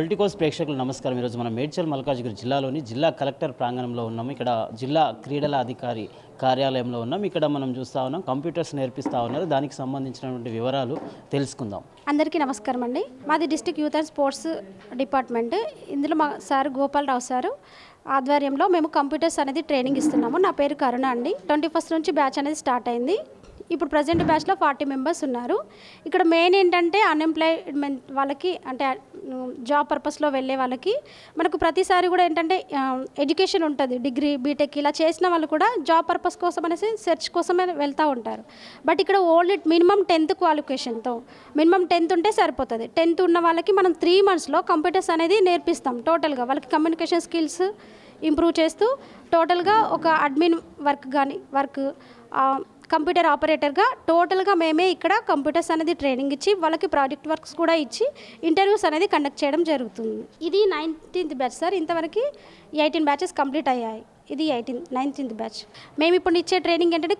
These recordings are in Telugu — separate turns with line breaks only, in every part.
పొలిటికోస్ ప్రేక్షకులు నమస్కారం. ఈరోజు మనం మేడ్చల్ మల్కాజ్గిరి జిల్లాలోని జిల్లా కలెక్టర్ ప్రాంగణంలో ఉన్నాము. ఇక్కడ జిల్లా క్రీడల అధికారి కార్యాలయంలో ఉన్నాం. ఇక్కడ మనం చూస్తూ ఉన్నాం కంప్యూటర్స్ నేర్పిస్తూ ఉన్నారు. దానికి సంబంధించినటువంటి వివరాలు తెలుసుకుందాం.
అందరికీ నమస్కారం అండి. మాది district youth and sports department. ఇందులో మా సార్ గోపాలరావు సారు ఆధ్వర్యంలో మేము కంప్యూటర్స్ అనేది ట్రైనింగ్ ఇస్తున్నాము. నా పేరు కరుణ అండి. 21st నుంచి బ్యాచ్ అనేది స్టార్ట్ అయింది. ఇప్పుడు ప్రజెంట్ బ్యాచ్లో 40 మెంబర్స్ ఉన్నారు. ఇక్కడ మెయిన్ ఏంటంటే అన్ఎంప్లాయ్మెంట్ వాళ్ళకి, అంటే జాబ్ పర్పస్లో వెళ్ళే వాళ్ళకి మనకు ప్రతిసారి కూడా ఏంటంటే ఎడ్యుకేషన్ ఉంటుంది, డిగ్రీ బీటెక్ ఇలా చేసిన వాళ్ళు కూడా జాబ్ పర్పస్ కోసం అనేసి సెర్చ్ కోసమే వెళ్తూ ఉంటారు. బట్ ఇక్కడ only minimum 10th క్వాలిఫికేషన్తో, minimum 10th ఉంటే సరిపోతుంది. 10th ఉన్న వాళ్ళకి మనం 3 monthsలో కంప్యూటర్స్ అనేది నేర్పిస్తాం. టోటల్గా వాళ్ళకి కమ్యూనికేషన్ స్కిల్స్ ఇంప్రూవ్ చేస్తూ టోటల్గా ఒక అడ్మిన్ వర్క్ కంప్యూటర్ ఆపరేటర్గా టోటల్గా మేమే ఇక్కడ కంప్యూటర్స్ అనేది ట్రైనింగ్ ఇచ్చి వాళ్ళకి ప్రాజెక్ట్ వర్క్స్ కూడా ఇచ్చి ఇంటర్వ్యూస్ అనేది కండక్ట్ చేయడం జరుగుతుంది. ఇది 19th బ్యాచ్ సార్. ఇంతవరకు 18 బ్యాచెస్ కంప్లీట్ అయ్యాయి. ఇది 19th బ్యాచ్. మేము ఇప్పుడు ఇచ్చే ట్రైనింగ్ ఏంటంటే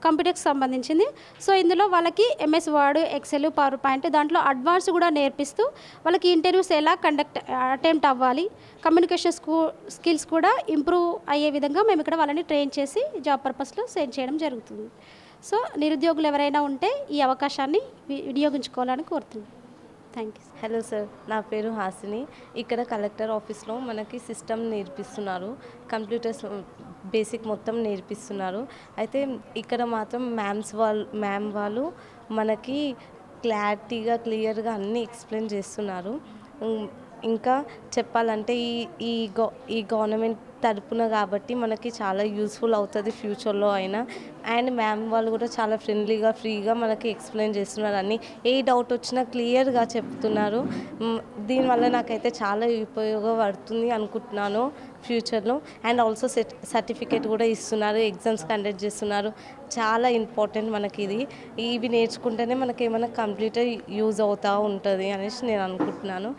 కంప్యూటర్కి సంబంధించింది. సో ఇందులో వాళ్ళకి MS word, excel, PowerPoint దాంట్లో అడ్వాన్స్ కూడా నేర్పిస్తూ వాళ్ళకి ఇంటర్వ్యూస్ ఎలా అటెంప్ట్ అవ్వాలి, కమ్యూనికేషన్ స్కిల్స్ కూడా ఇంప్రూవ్ అయ్యే విధంగా మేము ఇక్కడ వాళ్ళని ట్రైన్ చేసి జాబ్ పర్పస్లో సెండ్ చేయడం జరుగుతుంది. సో నిరుద్యోగులు ఎవరైనా ఉంటే ఈ అవకాశాన్ని వినియోగించుకోవాలని కోరుతున్నాను. Thank you.
హలో సార్, నా పేరు హాసిని. ఇక్కడ కలెక్టర్ ఆఫీస్లో మనకి సిస్టమ్ నేర్పిస్తున్నారు, కంప్యూటర్స్ బేసిక్ మొత్తం నేర్పిస్తున్నారు. అయితే ఇక్కడ మాత్రం మ్యామ్ వాళ్ళు మనకి క్లియర్గా అన్నీ ఎక్స్ప్లెయిన్ చేస్తున్నారు. ఇంకా చెప్పాలంటే ఈ గవర్నమెంట్ తరపున కాబట్టి మనకి చాలా యూస్ఫుల్ అవుతుంది ఫ్యూచర్లో అయినా. అండ్ మ్యామ్ వాళ్ళు కూడా చాలా ఫ్రీగా మనకి ఎక్స్ప్లెయిన్ చేస్తున్నారు. అన్నీ ఏ డౌట్ వచ్చినా క్లియర్గా చెప్తున్నారు. దీనివల్ల నాకైతే చాలా ఉపయోగపడుతుంది అనుకుంటున్నాను ఫ్యూచర్లో. అండ్ ఆల్సో సర్టిఫికేట్ కూడా ఇస్తున్నారు, ఎగ్జామ్స్ కండక్ట్ చేస్తున్నారు. చాలా ఇంపార్టెంట్ మనకి ఇవి నేర్చుకుంటేనే మనకి ఏమైనా కంప్లీట్గా యూజ్ అవుతూ ఉంటుంది అనేసి నేను అనుకుంటున్నాను.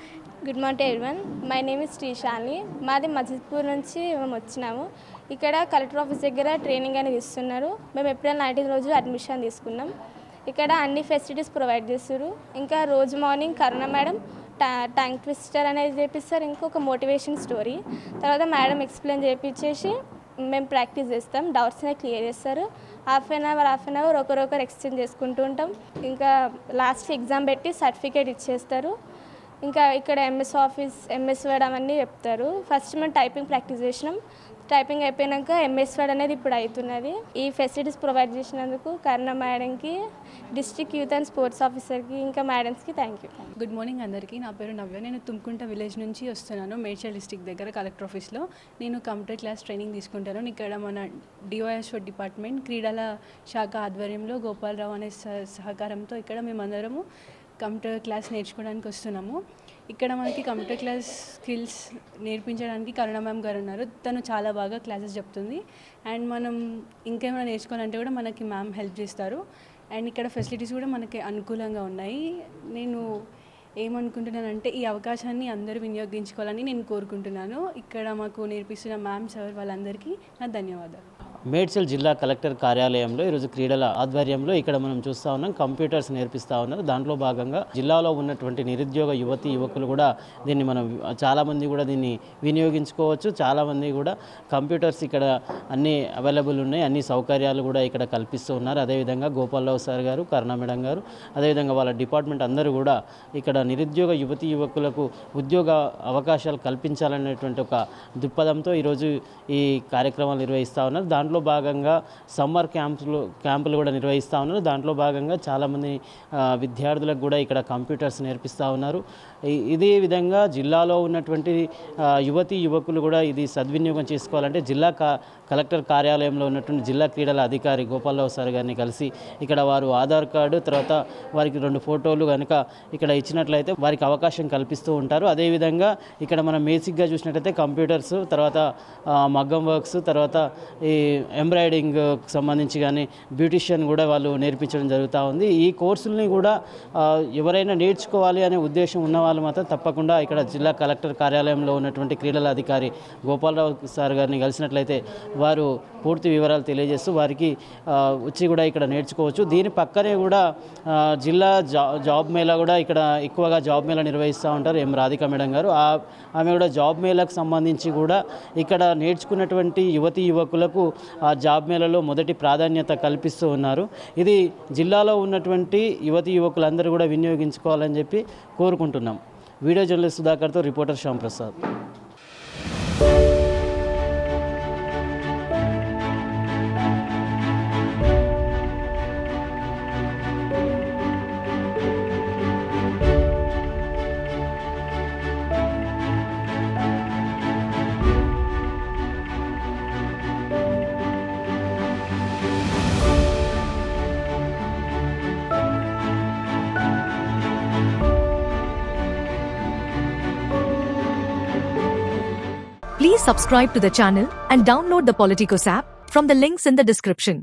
Good morning everyone. My name is Srishalini. మాది మజిద్పూర్ నుంచి మేము వచ్చినాము. ఇక్కడ కలెక్టర్ ఆఫీస్ దగ్గర ట్రైనింగ్ అనేది ఇస్తున్నారు. మేము ఏప్రిల్ 19 రోజు అడ్మిషన్ తీసుకున్నాం. ఇక్కడ అన్ని ఫెసిలిటీస్ ప్రొవైడ్ చేస్తారు. ఇంకా రోజు మార్నింగ్ కరుణ మేడం టంగ్ ట్విస్టర్ అనేది చేపిస్తారు. ఇంకొక మోటివేషన్ స్టోరీ. తర్వాత మేడం ఎక్స్ప్లెయిన్ చేయించేసి మేము ప్రాక్టీస్ చేస్తాం. డౌట్స్ అనేవి క్లియర్ చేస్తారు. హాఫ్ అన్ అవర్ ఒకరొకరు ఎక్స్చేంజ్ చేసుకుంటూ ఉంటాం. ఇంకా లాస్ట్ ఎగ్జామ్ పెట్టి సర్టిఫికేట్ ఇచ్చేస్తారు. ఇంకా ఇక్కడ MS వర్డ్ అవన్నీ చెప్తారు. ఫస్ట్ మేము టైపింగ్ ప్రాక్టీస్ చేసినాం. టైపింగ్ అయిపోయాక MS వర్డ్ అనేది ఇప్పుడు అవుతున్నది. ఈ ఫెసిలిటీస్ ప్రొవైడ్ చేసినందుకు కరుణ మేడంకి, డిస్ట్రిక్ట్ యూత్ అండ్ స్పోర్ట్స్ ఆఫీసర్కి, ఇంకా మేడమ్స్కి థ్యాంక్ యూ.
గుడ్ మార్నింగ్ అందరికీ. నా పేరు నవ్య. నేను తుమ్కుంట విలేజ్ నుంచి వస్తున్నాను. మేడ్చల్ డిస్ట్రిక్ట్ దగ్గర కలెక్టర్ ఆఫీస్లో నేను కంప్యూటర్ క్లాస్ ట్రైనింగ్ తీసుకుంటాను. ఇక్కడ మన DOSO డిపార్ట్మెంట్ క్రీడల శాఖ ఆధ్వర్యంలో గోపాలరావు అనే సహకారంతో ఇక్కడ మేమందరము కంప్యూటర్ క్లాస్ నేర్చుకోవడానికి వస్తున్నాము. ఇక్కడ మనకి కంప్యూటర్ క్లాస్ స్కిల్స్ నేర్పించడానికి కరుణ మ్యామ్ గారు ఉన్నారు. తను చాలా బాగా క్లాసెస్ చెప్తుంది. అండ్ మనం ఇంకేమైనా నేర్చుకోవాలంటే కూడా మనకి మ్యామ్ హెల్ప్ చేస్తారు. అండ్ ఇక్కడ ఫెసిలిటీస్ కూడా మనకి అనుకూలంగా ఉన్నాయి. నేను ఏమనుకుంటున్నానంటే ఈ అవకాశాన్ని అందరూ వినియోగించుకోవాలని నేను కోరుకుంటున్నాను. ఇక్కడ మాకు నేర్పిస్తున్న మ్యామ్ సార్ వాళ్ళందరికీ నా ధన్యవాదాలు.
మేడ్చల్ జిల్లా కలెక్టర్ కార్యాలయంలో ఈరోజు క్రీడల ఆధ్వర్యంలో ఇక్కడ మనం చూస్తూ ఉన్నాం కంప్యూటర్స్ నేర్పిస్తూ ఉన్నారు. దాంట్లో భాగంగా జిల్లాలో ఉన్నటువంటి నిరుద్యోగ యువకులు కూడా దీన్ని చాలామంది కూడా దీన్ని వినియోగించుకోవచ్చు. చాలామంది కూడా కంప్యూటర్స్ ఇక్కడ అన్నీ అవైలబుల్ ఉన్నాయి, అన్ని సౌకర్యాలు కూడా ఇక్కడ కల్పిస్తూ ఉన్నారు. అదేవిధంగా గోపాలరావు సార్ గారు, కరుణ మేడం గారు, అదేవిధంగా వాళ్ళ డిపార్ట్మెంట్ అందరూ కూడా ఇక్కడ నిరుద్యోగ యువకులకు ఉద్యోగ అవకాశాలు కల్పించాలనేటువంటి ఒక దృక్పథంతో ఈరోజు ఈ కార్యక్రమాలు నిర్వహిస్తూ ఉన్నారు. దాంట్లో భాగంగా సమ్మర్ క్యాంపులు కూడా నిర్వహిస్తూ ఉన్నారు. దాంట్లో భాగంగా చాలామంది విద్యార్థులకు కూడా ఇక్కడ కంప్యూటర్స్ నేర్పిస్తూ ఉన్నారు. ఇదే విధంగా జిల్లాలో ఉన్నటువంటి యువకులు కూడా ఇది సద్వినియోగం చేసుకోవాలంటే జిల్లా కలెక్టర్ కార్యాలయంలో ఉన్నటువంటి జిల్లా క్రీడల అధికారి గోపాలరావు సార్ గారిని కలిసి ఇక్కడ వారు ఆధార్ కార్డు, తర్వాత వారికి 2 ఫోటోలు కనుక ఇక్కడ ఇచ్చినట్లయితే వారికి అవకాశం కల్పిస్తూ ఉంటారు. అదేవిధంగా ఇక్కడ మనం బేసిక్గా చూసినట్లయితే కంప్యూటర్స్, తర్వాత మగ్గం వర్క్స్, తర్వాత ఈ ఎంబ్రాయిడింగ్ సంబంధించి కానీ బ్యూటిషియన్ కూడా వాళ్ళు నేర్పించడం జరుగుతూ ఉంది. ఈ కోర్సుల్ని కూడా ఎవరైనా నేర్చుకోవాలి అనే ఉద్దేశం ఉన్న వాళ్ళు మాత్రం తప్పకుండా ఇక్కడ జిల్లా కలెక్టర్ కార్యాలయంలో ఉన్నటువంటి క్రీడల అధికారి గోపాలరావు సార్ గారిని కలిసినట్లయితే వారు పూర్తి వివరాలు తెలియజేస్తూ వారికి వచ్చి కూడా ఇక్కడ నేర్చుకోవచ్చు. దీని పక్కనే కూడా జిల్లా జాబ్ మేళా కూడా ఇక్కడ ఎక్కువగా జాబ్ మేళా నిర్వహిస్తూ ఉంటారు ఎం రాధిక మేడం గారు. ఆమె కూడా జాబ్ మేళాకు సంబంధించి కూడా ఇక్కడ నేర్చుకున్నటువంటి యువతీ యువకులకు ఆ జాబ్ మేళాలో మొదటి ప్రాధాన్యత కల్పిస్తూ ఉన్నారు. ఇది జిల్లాలో ఉన్నటువంటి యువతీ యువకులందరూ కూడా వినియోగించుకోవాలని చెప్పి కోరుకుంటున్నాం. వీడియో జర్నలిస్ట్ సుధాకర్తో reporter Shyam Prasad.
Please subscribe to the channel and download the Politicos app from the links in the description.